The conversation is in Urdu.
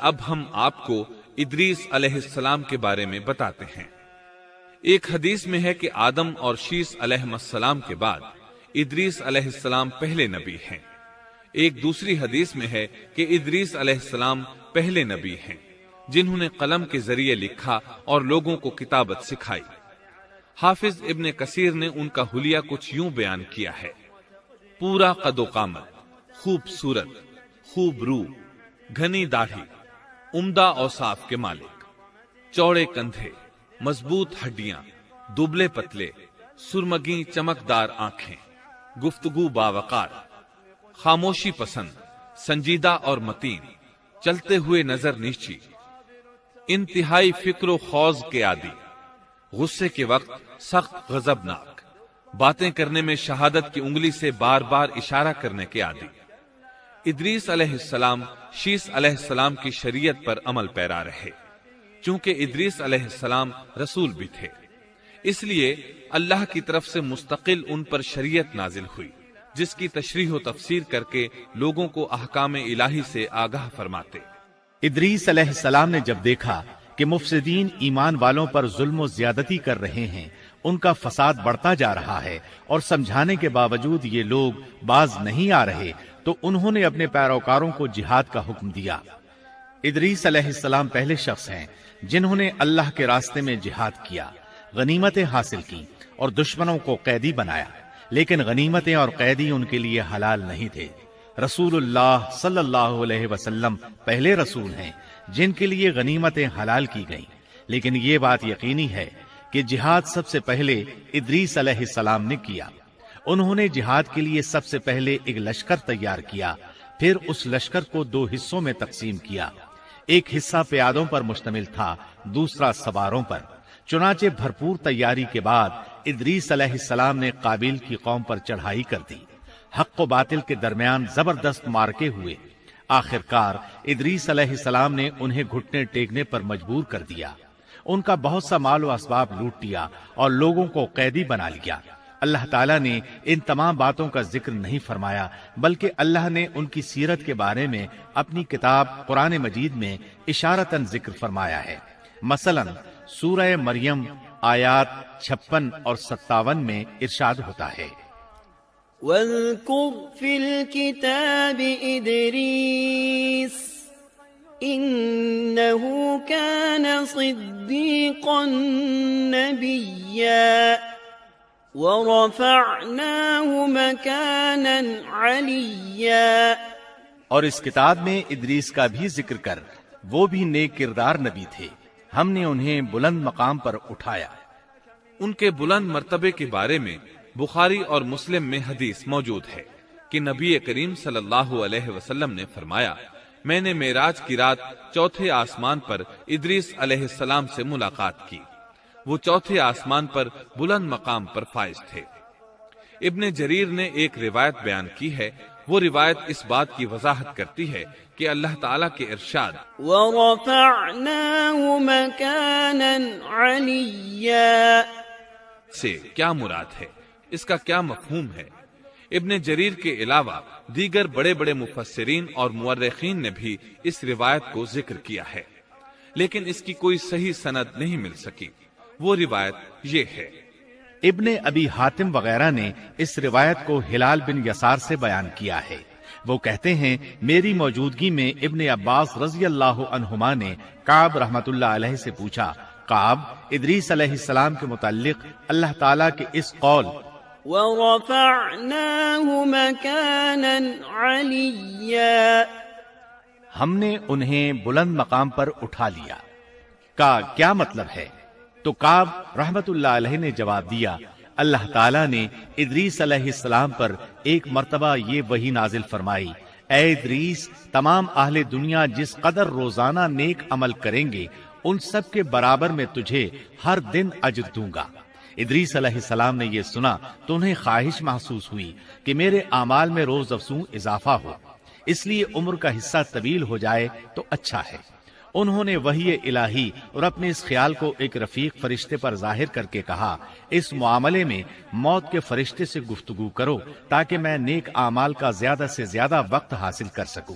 اب ہم آپ کو ادریس علیہ السلام کے بارے میں بتاتے ہیں۔ ایک حدیث میں ہے کہ آدم اور شیس علیہ السلام کے بعد ادریس علیہ السلام پہلے نبی ہیں۔ ایک دوسری حدیث میں ہے کہ ادریس علیہ السلام پہلے نبی ہیں جنہوں نے قلم کے ذریعے لکھا اور لوگوں کو کتابت سکھائی۔ حافظ ابن کثیر نے ان کا حلیہ کچھ یوں بیان کیا ہے: پورا قد و قامت، خوبصورت، خوب روح، گھنی داڑھی، عمدہ اوصاف کے مالک، چوڑے کندھے، مضبوط ہڈیاں، دبلے پتلے، سرمگی چمکدار آنکھیں، گفتگو باوقار، خاموشی پسند، سنجیدہ اور متین، چلتے ہوئے نظر نیچی، انتہائی فکر و خوض کے عادی، غصے کے وقت سخت غضبناک، باتیں کرنے میں شہادت کی انگلی سے بار بار اشارہ کرنے کے عادی۔ ادریس علیہ السلام شیس علیہ السلام کی شریعت پر عمل پیرا رہے، چونکہ ادریس علیہ السلام رسول بھی تھے، اس لیے اللہ کی طرف سے مستقل ان پر شریعت نازل ہوئی، جس کی تشریح و تفسیر کر کے لوگوں کو احکام الہی سے آگاہ فرماتے۔ ادریس علیہ السلام نے جب دیکھا کہ مفسدین ایمان والوں پر ظلم و زیادتی کر رہے ہیں، ان کا فساد بڑھتا جا رہا ہے اور سمجھانے کے باوجود یہ لوگ باز نہیں آ رہے، تو انہوں نے اپنے پیروکاروں کو جہاد کا حکم دیا۔ ادریس علیہ السلام پہلے شخص ہیں جنہوں نے اللہ کے راستے میں جہاد کیا، غنیمتیں حاصل کی اور دشمنوں کو قیدی بنایا، لیکن غنیمتیں اور قیدی ان کے لیے حلال نہیں تھے۔ رسول اللہ صلی اللہ علیہ وسلم پہلے رسول ہیں جن کے لیے غنیمتیں حلال کی گئیں، لیکن یہ بات یقینی ہے کہ جہاد سب سے پہلے ادریس علیہ السلام نے کیا۔ انہوں نے جہاد کے لیے سب سے پہلے ایک لشکر تیار کیا، پھر اس لشکر کو دو حصوں میں تقسیم کیا۔ ایک حصہ پیادوں پر مشتمل تھا، دوسرا سواروں پر۔ چنانچہ بھرپور تیاری کے بعد ادریس علیہ السلام نے قابیل کی قوم پر چڑھائی کر دی۔ حق و باطل کے درمیان زبردست مارکے ہوئے۔ آخر کار ادریس علیہ السلام نے انہیں گھٹنے ٹیکنے پر مجبور کر دیا، ان کا بہت سا مال و اسباب لوٹ لیا اور لوگوں کو قیدی بنا لیا۔ اللہ تعالیٰ نے ان تمام باتوں کا ذکر نہیں فرمایا، بلکہ اللہ نے ان کی سیرت کے بارے میں اپنی کتاب قرآن مجید میں اشارتاً ذکر فرمایا ہے۔ مثلا سورہ مریم آیات 56 اور 57 میں ارشاد ہوتا ہے: وَاذْكُرْ فِي الْكِتَابِ إِدْرِيسَ إِنَّهُ كَانَ صِدِّيقًا نَبِيًّا وَرَفَعْنَاهُ مَكَانًا عَلِيًّا۔ اور اس کتاب میں ادریس کا بھی ذکر کر، وہ بھی نیک کردار نبی تھے، ہم نے انہیں بلند مقام پر اٹھایا۔ ان کے بلند مرتبے کے بارے میں بخاری اور مسلم میں حدیث موجود ہے کہ نبی کریم صلی اللہ علیہ وسلم نے فرمایا، میں نے معراج کی رات چوتھے آسمان پر ادریس علیہ السلام سے ملاقات کی، وہ چوتھے آسمان پر بلند مقام پر فائز تھے۔ ابن جریر نے ایک روایت بیان کی ہے، وہ روایت اس بات کی وضاحت کرتی ہے کہ اللہ تعالیٰ کے ارشاد وَرَفَعْنَاهُ مَكَانًا عَلِيًّا سے کیا مراد ہے، اس کا کیا مفہوم ہے؟ ابن جریر کے علاوہ دیگر بڑے بڑے مفسرین اور مورخین نے بھی اس روایت کو ذکر کیا ہے، لیکن اس کی کوئی صحیح سند نہیں مل سکی۔ وہ روایت یہ ہے: ابن ابی حاتم وغیرہ نے اس روایت کو ہلال بن یسار سے بیان کیا ہے۔ وہ کہتے ہیں، میری موجودگی میں ابن عباس رضی اللہ عنہما نے کعب رحمت اللہ علیہ سے پوچھا، کعب، ادریس علیہ السلام کے متعلق اللہ تعالیٰ کے اس قول وَرَفَعْنَاهُ مَكَانًا عَلِيًّا ہم نے انہیں بلند مقام پر اٹھا لیا کا کیا مطلب ہے؟ تو کعب رحمت اللہ علیہ نے جواب دیا، اللہ تعالیٰ نے ادریس علیہ السلام پر ایک مرتبہ یہ وحی نازل فرمائی، اے ادریس، تمام اہل دنیا جس قدر روزانہ نیک عمل کریں گے ان سب کے برابر میں تجھے ہر دن اجر دوں گا۔ ادریس علیہ السلام نے یہ سنا تو انہیں خواہش محسوس ہوئی کہ میرے اعمال میں روز افزوں اضافہ ہو، اس لیے عمر کا حصہ طویل ہو جائے تو اچھا ہے۔ انہوں نے وحی الہی اور اپنے اس خیال کو ایک رفیق فرشتے پر ظاہر کر کے کہا، اس معاملے میں موت کے فرشتے سے گفتگو کرو تاکہ میں نیک اعمال کا زیادہ سے زیادہ وقت حاصل کر سکوں۔